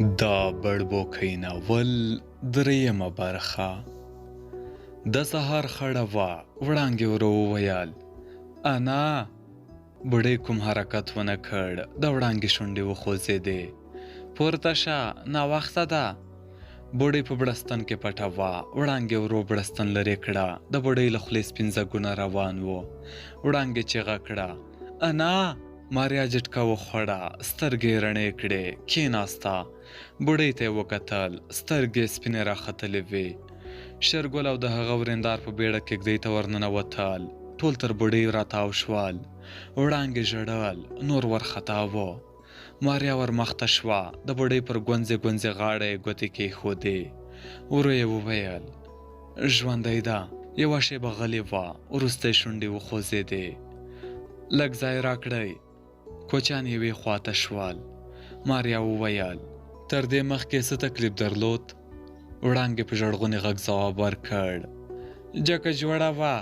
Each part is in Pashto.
دا بړبوکۍ ناول درېیمه برخه. د سهار خړه وه، وړانګې ورو وویل: انا. بوډۍ کوم حرکت ونه کړ، د وړانګې شونډې وخوځېدې. پورته شه، ناوخته ده. بوډۍ په بړستن کې پټه وه. وړانګې ورو بړستن لرې کړه. د بوډۍ له خولې سپین ځګونه روان وو. وړانګې چیغه کړه: انا. ماریا جټکه وخوړه، سترګې یې رڼې کړې، کېناسته. بوډۍ ته یې وکتل، سترګې سپینې راختلې وې. شېرګل او د هغه ورېندار په بېړه کېږدۍ ته ورننوتل. ټول تر بوډۍ راتاو شول. وړانګې ژړل، نور ورخطا وو. ماریا ورمخته شوه، د بوډۍ پر ګونځې ګونځې غاړه یې ګوتې کېښودې. ورو یې وویل: ژوندۍ ده. یوه شېبه غلې وه، وروسته یې شونډې وخوځېدې. لږ ځای راکړئ. کوچیان یوې خواته شول. ماریا وویل: تر دې مخکې څه تکلیف درلود؟ وړانګې په ژړغوني غږ ځواب ورکړ: جګه جوړه وه.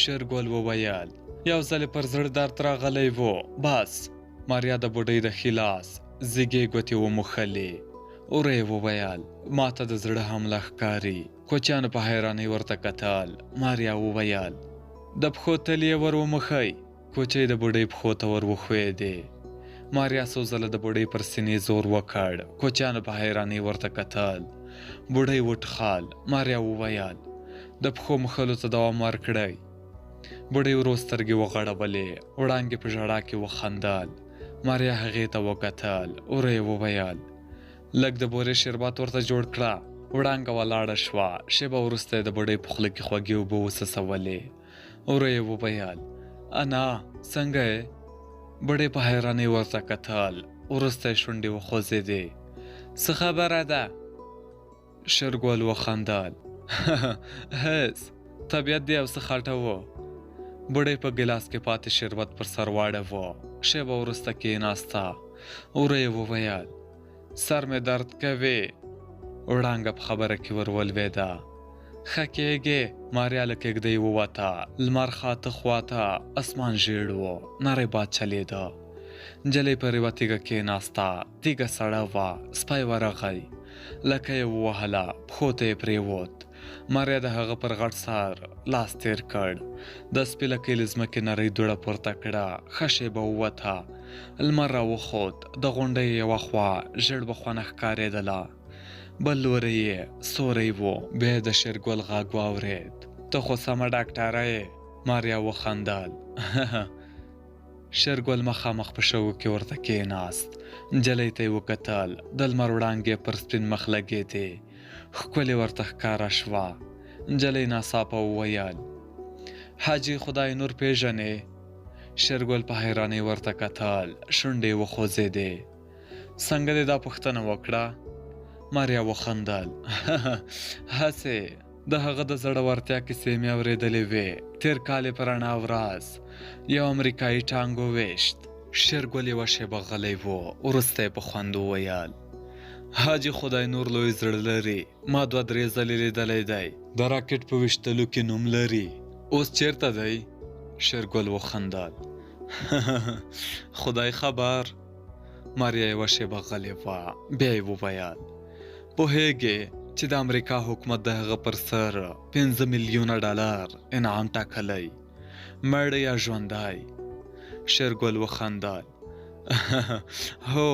شېرګل وویل: یو ځل پر زړه درد راغلی و، بس. ماریا د بوډۍ د ښي لاس زیږې ګوتې وموښلې. ورو یې وویل: ما ته د زړه حمله ښکاري. کوچیانو په حیرانۍ ورته کتل. ماریا وویل: د پښو تلې یې ور وموښئ. کوچۍ د بوډۍ پښو ته ور وښویېدې. ماریا څو ځله د بوډۍ پر سینې زور وکړ. کوچیانو په حیرانۍ ورته کتل. بوډۍ وټخل. ماریا وویل: د پښو موښلو ته دوام ورکړئ. بوډۍ ورو سترګې وغړولې. وړانګې په ژړا کې وخندل. ماریا هغې ته وکتل. ورو یې وویل: لږ د بورې شربت ورته جوړ کړه. وړانګه ولاړه شوه. شېبه وروسته یې د بوډۍ په خوله کې خوږې اوبه وڅڅولې. ورو یې وویل: انا، څنګه یې؟ بوډۍ په حیرانۍ ورته کتل. وروسته یې شونډې وخوځېدې. څه خبره ده؟ شېرګل وخندل. هېڅ. طبیعت دې یو څه خټه و. بوډۍ په ګیلاس کې پاتې شربت پر سر واړاوه. شېبه وروسته کېناسته. ورو یې وویل: سر مې درد کوي. وړانګه په خبره کې ور ولوېده. ښه کېږې. ماریا له کېږدۍ ووته. لمر خاته خواته، اسمان ژېړ و، نری باد چلېده. نجلۍ پر یوه تیږه کېناسته. تیږه سړه وه. سپی ورغی. لکه یې ووهله، پښو ته یې پرېوت. ماریا د هغه پر غټ سر لاس تېر کړ. د سپي لکۍ له ځمکې نرۍ دوړه پورته کړه. ښه شېبه ووته. لمر راوخوت. د غونډۍ یوه خوا ژېړ بخونه ښکارېدله، بل لوري یې سوری و. بیا یې د شېرګل غږ واورېد: ته خو سمه ډاکټره یې. ماریا وخندل. شېرګل مخامخ په شګو کې ورته کېناست. نجلۍ ته یې وکتل. د لمر وړانګې پر سپین مخ لګېدې. ښکلې ورته ښکاره شوه. نجلۍ ناڅاپه وویل: حاجي خدای نور پېژنې؟ شېرګل په حیرانۍ ورته کتل. شونډې یې وخوځېدې. څنګه دې دا پوښتنه وکړه؟ ماریا وخندل. هسې د هغه د زړورتیا کیسې مې اورېدلې وې. تېر کال یې په رڼا ورځ یو امریکایي ټانک وویشت. شېرګل یوه شېبه غلی و. وروسته یې په خوند وویل: حاجي خدای نور لوی زړه لري. ما 2-3 ځلې لیدلی دی. د راکټ په ویشتلو کې نوم لري. اوس چېرته دی؟ شېرګل وخندل. خدای خبر. ماریا یوه شېبه غلې وه. بیا یې وویل: پوهېږې چې د امریکا حکومت د هغه پر سر 5 میلیونه ډالر انعام ټاکلی، مړ یا ژوندی؟ شېرګل وخندل. هو،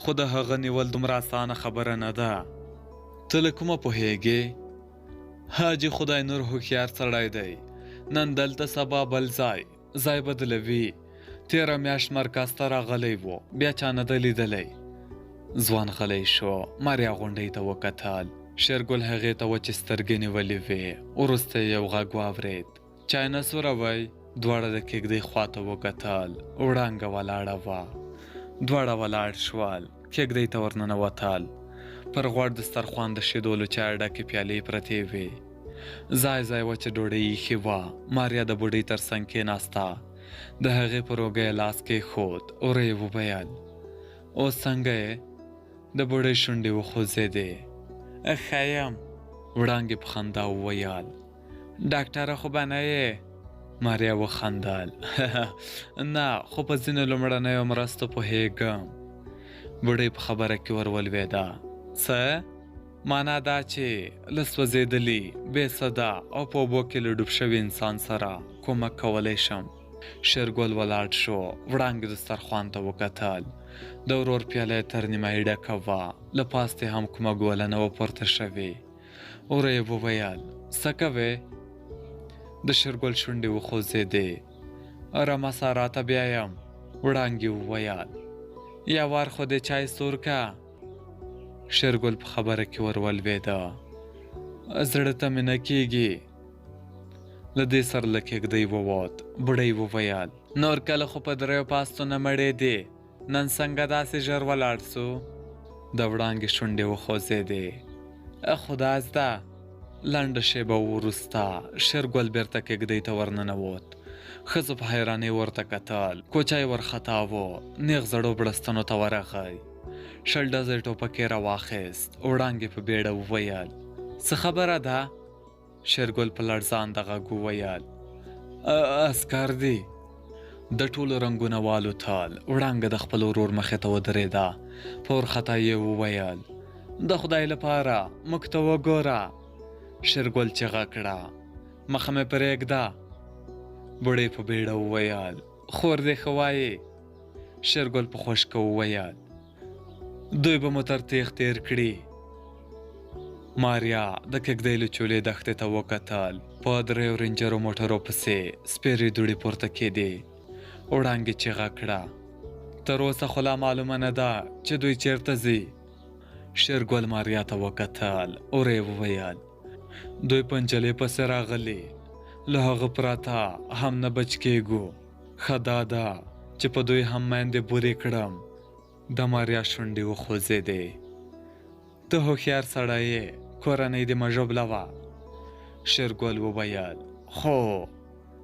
خو د هغه نیول دومره اسانه خبره نه ده. ته له کومه پوهېږې؟ حاجي خدای نور هوښیار سړی دی. نن دلته، سبا بل ځای. ځای بدلوي. تېره میاشت مرکز ته راغلی و، بیا چا نه ده لیدلی. ځوان غلی شو. ماریا غونډۍ ته وکتل. شېرګل هغې ته وچې سترګې نیولې وې. وروسته یې یو غږ واورېد: چای نه سوروئ؟ دواړه د کېږدۍ خواته وکتل. وړانګه ولاړه وه. دواړه ولاړ شول. کېږدۍ ته ورننوتل. پر غوړ دسترخوان د شیدو له چایو ډکې پیالې پرتې وې. ځای ځای وچه ډوډۍ ایښې وه. ماریا د بوډۍ تر څنګ کېناسته. د هغې پر اوږه یې لاس کېښود. ورو یې وویل: اوس څنګه یې؟ د بوډۍ شونډې وخوځېدې. ښه یم. وړانګې په خندا وویل: ډاکټره خو به نه یې؟ ماریا وخندل. نه، خو په ځینو لومړنیو مرستو پوهېږم. بوډۍ په خبره کې ور ولوېده. څه؟ معنا دا چې له سوځېدلي بې صدا او په اوبو کې له ډوب شوي انسان سره کومک کولی شم. شېرګل ولاړ شو. وړانګې دسترخوان ته وکتل. د ورور پیاله یې تر نیمایي ډکه وه. له پاستې هم کومه ګوله نه وه پورته شوې. ورو یې وویل څه کوې؟ د شېرګل شونډې وخوځېدې. رمه راته بیا یم. وړانګې وویل یا وار خو دې چای سور که. شېرګل په خبره کې ور ولوېده. زړه ته مې نه کېږي. له دې سره له کېږدۍ ووت. بوډۍ وویل نور کله خو په دریو پاستو نه مړېدې، نن څنګه داسې ژر ولاړ سو؟ د وړانګې شونډې وخوځېدې. خدا زده. لنډه شېبه وروسته شېرګل بېرته کېږدۍ ته ورننوت. ښځو په حیرانۍ ورته کتل. کوچی ورخطا و. نیغ زړو بړستنو ته ورغی. شل ډزی ټوپک یې راواخیست. وړانګې په بیړه وویل څه خبره ده؟ شېرګل په لړزانده غږ وویل عسکر دي. د ټولو رنګونه والوتل. وړانګه د خپل ورور مخې ته ودرېده. په ورخطایي یې وویل د خدای لپاره موږ ته وګوره. شېرګل چیغه کړه مخه مې پرېږده. بوډۍ په بیړه وویل خور دې ښه وایي. شېرګل په خوشکه وویل دوی به مو تر تیغ تېر کړي. ماریا د کېږدۍ له چولې دښتې ته وکتل. په دریو رینجرو موټرو پسې سپېرې دوړې پورته کېدې. وړانګې چیغه کړه تر اوسه خو لا معلومه نه ده چې دوی چېرته ځي. شېرګل ماریا ته وکتل. ورې وویل دوی په نجلۍ پسې راغلي. له هغه پرته هم نه بچ کېږو. ښه دا ده چې په دوی هم میندې بورې کړم. د ماریا شونډې وخوځېدې. ته هوښیار سړی یې، کورنۍ دې مه ژوبلوه. شېرګل وویل خو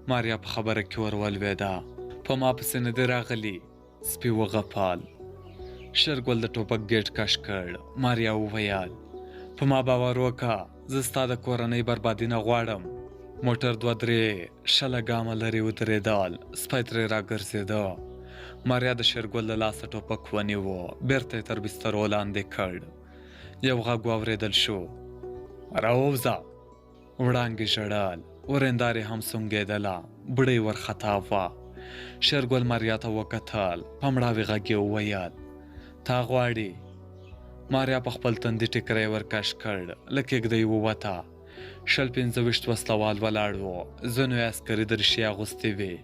ماریا په خبره کې ور ولوېده. په ما پسې نه دې راغلي. سپي وغپل. شېرګل د ټوپک ګېټ کش کړ. ماریا وویل په ما باور وکړه زه ستا د کورنۍ بربادي نه غواړم. موټر 2-3 شله ګامه لرې ودرېدل. سپی ترې راګرځېده. ماریا د شېرګل له لاسه ټوپک ونیو. بېرته یې تر بسترو لاندې کړ. یو غږ واورېدل شو راووځه. وړانګې ژړل. ورېندارې هم سونګېدله. بوډۍ ورخطا وه. شېرګل ماریا ته وکتل. په مړاوي غږ یې وویل تا غواړي. ماریا په خپل تندي ټیکری ورکش کړ. له کېږدۍ ووته. 25 وسلوال ولاړ وو. ځینو یې عسکري دریشي اغوستې وې.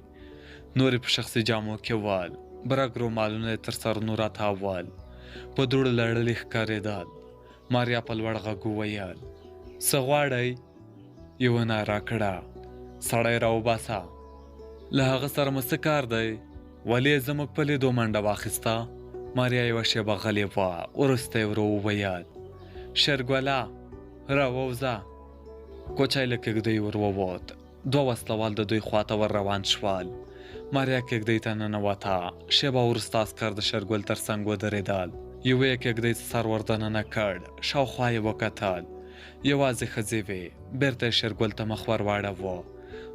نور په شخصي جامو کې ول. برګ رومالونه یې تر سرونو راتاول. په دوړو لړلي ښکارېدل. ماریا په لوړ غږ وویل څه غواړئ؟ یوه ناره کړه سړی راوباسه. له هغه سره مو څه کار دی؟ ولې یې زموږ په لیدو منډه واخیسته؟ ماریا یوه شېبه غلې وه. وروسته یې ورو وویل شېرګله راووځه. کوچی له کېږدۍ ور ووت. 2 وسلوال د دوی خواته ور روان شول. ماریا کېږدۍ ته ننوته. شېبه وروسته عسکر د شېرګل تر څنګ ودرېدل. یوه یې کېږدۍ ته سر ور دننه کړ. شاوخوا یې وکتل. یوازې ښځې وې. بېرته یې شېرګل ته مخ ور واړاوه.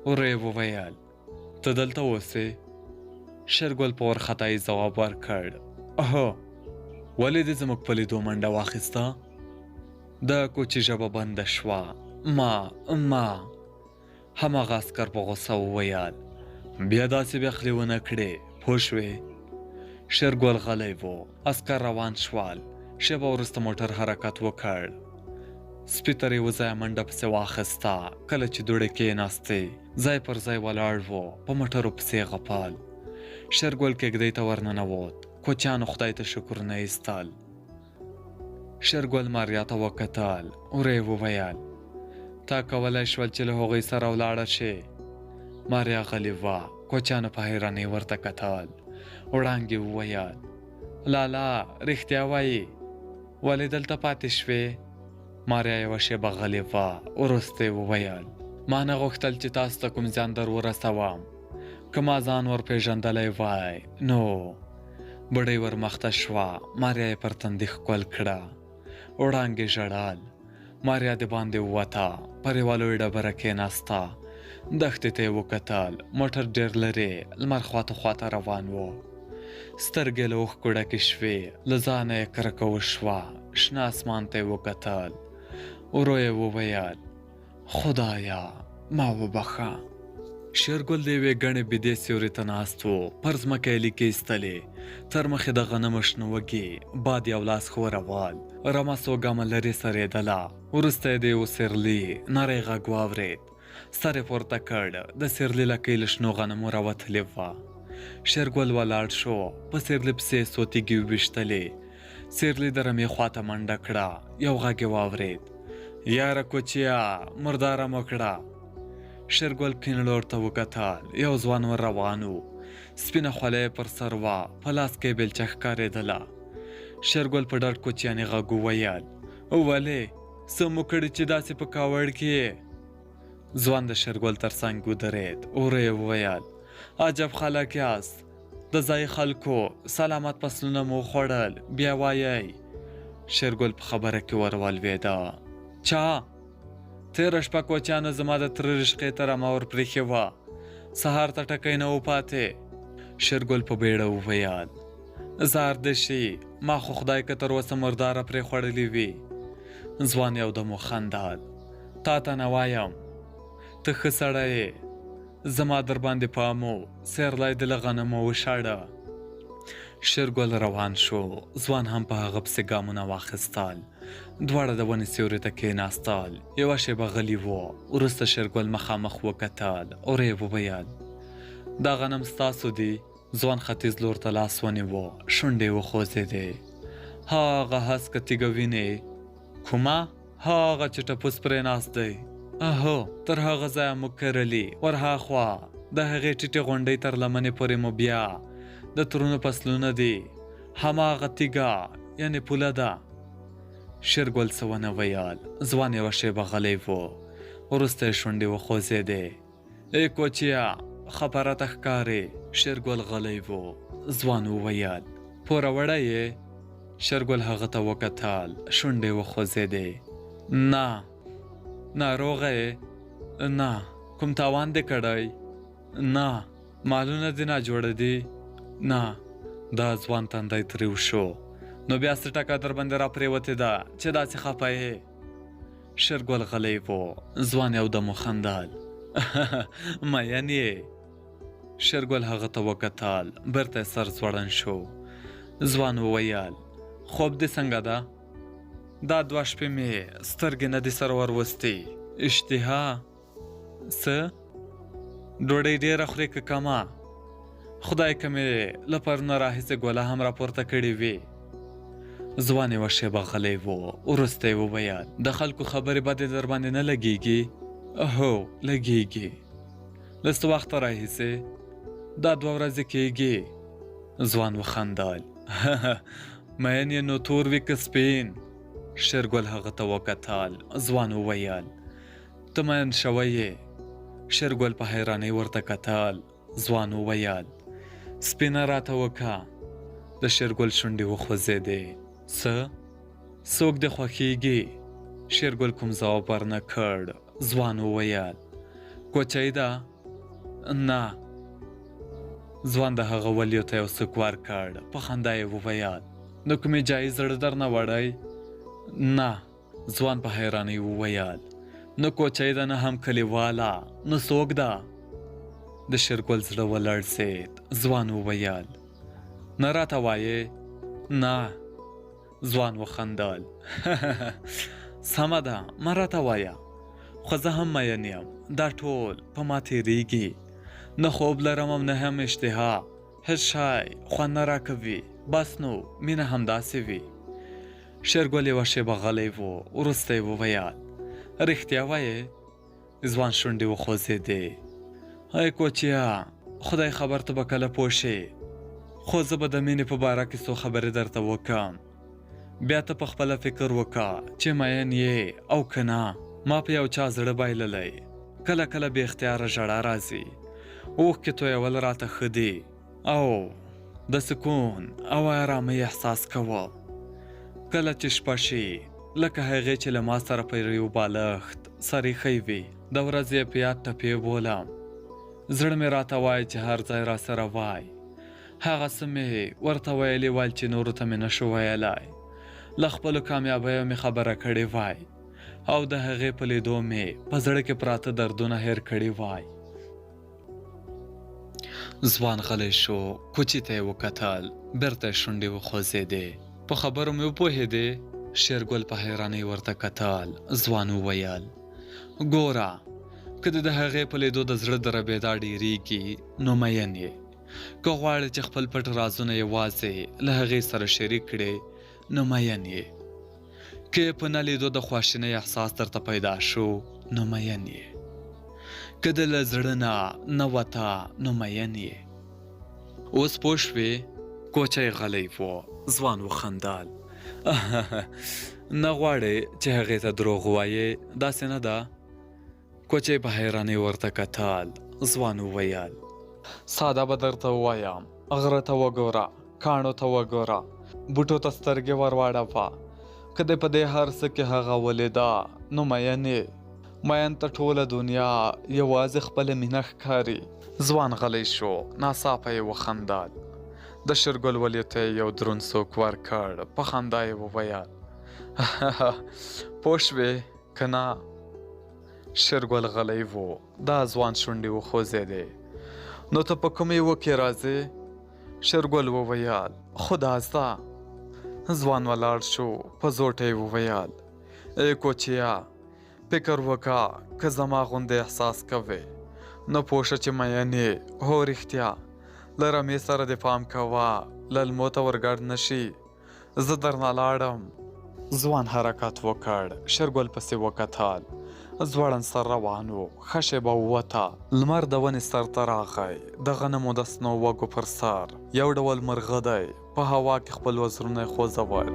ورو یې وویل ته دلته اوسې؟ شېرګل په ورخطایي ځواب ورکړ هو. ولې دې زموږ په لیدو منډه واخیسته؟ د کوچي ژبه بنده شوه. ما هماغه عسکر په غوسه وویل بیا داسې بخلې ونه کړې پوه شوې؟ شېرګل غلی و. عسکر روان شول. شېبه وروسته موټر حرکت وکړ. سپي تر یوه ځایه منډه پسې واخیسته. کله چې دوړې کېناستې ځای پر ځای ولاړ و. په موټرو پسې غپل. شېرګل کېږدۍ ته ورننوت. کوچیانو خدای ته شکرونه ایستل. شېرګل ماریا ته وکتل. ورې وویل تا کولی شول چې له هغوی سره ولاړه شې؟ ماریا غلې وه. کوچیانو په حیرانۍ ورته کتل. وړانګې وویل لالا رښتیا وایي. ولې دلته پاتې شوې؟ ماریا یوه شېبه غلې وه. وروسته یې وویل ما نه غوښتل چې تاسو ته کوم زیان در ورسوم. که ما ځان ورپېژندلی وای نو. بوډۍ ورمخته شوه. ماریا یې پر تندي ښکل کړه. وړانګې ژړل. ماریا د باندې ووته. پر یوه لویه ډبره کېناسته. دښتې ته یې وکتل. موټر ډېر لرې لمر خواته خواته روان و. سترګې له اوښکو ډکې شوې، له ځانه یې کرکه وشوه. شنه اسمان ته یې وکتل، ورو یې وویل خدایا ما وبخه. شېرګل د یوې ګڼې بېدې سیوري ته ناست و، پر ځمکه یې لیکې ایستلې، تر مخې د غنمو شنه وږي، باد یو لاس ښورول، رمه څو ګامه لرې سرېدله. وروسته یې د یو سیرلي نری غږ واورېد، سر یې پورته کړ، د سیرلي لکۍ له شنو غنمو راوتلې وه. شېرګل ولاړ شو، په سیرلي پسې یې څو تیږې وویشتلې. سیرلي د رمې خواته منډه کړه، یو غږ یې واورېد، یاره کوچیه مرداره مه کړه. شېرګل کیڼ لور ته وکتل، یو ځوان ور روان و، سپینه خولۍ یې پر سر وه، په لاس کې یې بیلچه ښکارېدله. شېرګل په ډډ کوچیاني غږ وویل ولې څه مو کړي چې داسې په کاوړ کې یې؟ ځوان د شېرګل تر څنګ ودرېد، ورو یې وویل عجب خلک یاست، د ځایي خلکو سلامت فصلونه مو خوړل، بیا وایئ. شېرګل په خبره کې ور ولوېده. چا؟ تېره شپه کوچیانو زما د تره رشقې ته رمه ور پرېښې وه، سهار ته ټکی نه و پاتې. شېرګل په بیړه وویل زار دې شي، ما خو خدای که تر اوسه مرداره پرې خوړلې وي. ځوان یودم وخندل، تا ته نه وایم، ته ښه سړی یې، زما در باندې پام و، سیرلی دې له غنمو وشاړه. شېرګل روان شو، ځوان هم په هغه پسې ګامونه واخیستل. دواړه د ونې سیوري ته کېناستل، یوه شېبه غلي وو. وروسته شېرګل مخامخ وکتل، ورو یې وویل دا غنم ستاسو دی؟ ځوان ختیځ لور ته لاس ونیوه، شونډې وخوځېدې. هغه هسکه تیږه وینې؟ کومه؟ هغه چې ټپوس پرې ناست دی. اهو تر هغه ځایه موږ کرلي، ورهاخوا د هغې ټیټې غونډۍ تر لمنې پورې مو بیا د ترونو فصلونه دي، هماغه تیږه یعنې پوله ده. شېرګل څه ونه ویل. ځوان یوه شېبه غلی و، وروسته یې شونډې وخوځېدې. ای کوچیه خبره ته ښکارې. شېرګل غلی و. ځوان وویل پوروړی یې؟ شېرګل هغه ته وکتل، شونډې وخوځېدې. نه. ناروغه یې؟ نه. کوم تاوان دې کړی؟ نه. مالونه دې ناجوړه دي؟ نه. دا ځوان تندی تریو شو. نو بیا څه ټکه در باندې را پرېوتې ده چې داسې خفه یې؟ شېرګل غلی و. ځوان یودم وخندل. مین یې؟ شېرګل هغه ته وکتل، بېرته یې سر ځوړند شو. ځوان وویل خوب دې څنګه ده؟ دا 2 شپې مې سترګې نه دي سر وروستې. اشتها؟ څه؟ ډوډۍ ډېره خورې که کمه؟ خدای که مې له پرونه راهیسې ګوله هم راپورته کړې وي. ځوان یوه شېبه غلی و. وروسته یې وویل د خلکو خبرې بدې در باندې نه لګېږي؟ هو لګېږي. له څه وخته راهیسې؟ دا 2 ورځې کېږي. ځوان وخندل. مین یې نو تور وي که سپین؟ شېرګل هغه ته وکتل. ځوان وویل ته مین شوی یې؟ شېرګل په حیرانۍ ورته کتل. ځوان وویل سپینه راته وکه. د شېرګل شونډې وخوځېدې. څه؟ څوک دې خوښیږي؟ شېرګل کوم ځواب ورنه کړ. ځوان وویل کوچۍ ده؟ نه. ځوان د هغه ولیو ته یو سوک ورکړ. په خندا یې وویل نو کومې جایز زړه درنه وړی؟ نه. ځوان په حیرانۍ وویل نو کوچۍ ده، نه هم کلیواله، نو څوک ده؟ د شېرګل زړه ولړزېد. ځوان وویل نه راته وایې؟ نه. ځوان وخندل. سمه ده مه راته وایه، خو زه هم مین یم، دا ټول په ما تېرېږي، نه خوب لرم نه هم اشتها، هېڅ شی خوند نه راکوي، بس نو مینه همداسې وي. شېرګل یوه شېبه غلی و. وروسته یې وویل رښتیا وایې؟ ځوان شونډې وخوځېدې. ای کوچیه خدای خبر ته به کله پوه شې، خو زه به د مینې په باره کې څو خبرې درته وکم، بیا ته په خپله فکر وکړه چې مین یې او که نه. ما په یو چا زړه بایللی، کله کله بې اختیاره ژړا راځي، اوښکې تویول راته ښه دي، او د سکون او ارامۍ احساس کوم. کله چې شپه شي لکه هغې چې له ما سره په یو بالښت سر ایښی وي، د ورځې یې په یاد ټپې بولم، زړه مې راته وایي چې هر ځای را سره وای، هغه څه مې ورته ویلي ول چې نورو ته مې نشو ویلی. له خپلو کامیابیو مې خبره کړې وای او د هغې په لیدو مې په زړه کې پراته دردونه هیر کړي وای. ځوان غلی شو، کوچي ته یې وکتل، بیرته یې شونډې وخوځېدې. په خبرو مې وپوهېدې؟ شېرګل په حیرانۍ ورته کتل. ځوان وویل ګوره، که د هغې په لیدو د زړه دربېدا ډېرېږي نو مین یې. که غواړې چې خپل پټ رازونه یوازې له هغې سره شریک کړې نو مین یې. که په نه لیدو د خواشینۍ احساس درته پیدا شو نو مین یې. که د له زړه نه وته نو مین یې. اوس پوه شوې؟ کوچی غلی و. ځوان وخندل. نه غواړې چې هغې ته دروغ ووایې؟ داسې نه ده؟ کوچی په حیرانۍ ورته کتل. ځوان وویل ساده به درته ووایم، غره ته وګوره، کاڼو ته وګوره، بوټو ته سترګې ور واړوه. که دې په دې هر څه کې هغه ولیده نو مین یې. مین ته ټوله دنیا یوازې خپله مینه ښکاري. ځوان غلی شو، ناڅاپه یې وخندل. د شېرګل ولي ته یې یو دروند سوک ورکړ. په خندا یې وویل پوه شوې که نه؟ شېرګل غلی و. دا ځوان شونډې وخوځېدې. نو ته په کوم یوه کې راځې؟ شېرګل وویل خو دا ځه. ځوان ولاړ شو. په زوټه یې وویل ای کوچیه، فکر وکړه، که زما غوندې احساس کوې نو پوه شه چې مین یې. هو رښتیا، له رمې سره دې پام کوه، للمو ته ورګډ نه شي. زه درنه لاړم. ځوان حرکت وکړ. شېرګل پسې وکتل. ځوړند سر روان و. ښه شېبه ووته. لمر د ونې سر ته راغی. د غنمو د سنو وږو پر سر یو ډول مرغه دی په هوا کې خپل وزرونه یې خوځول.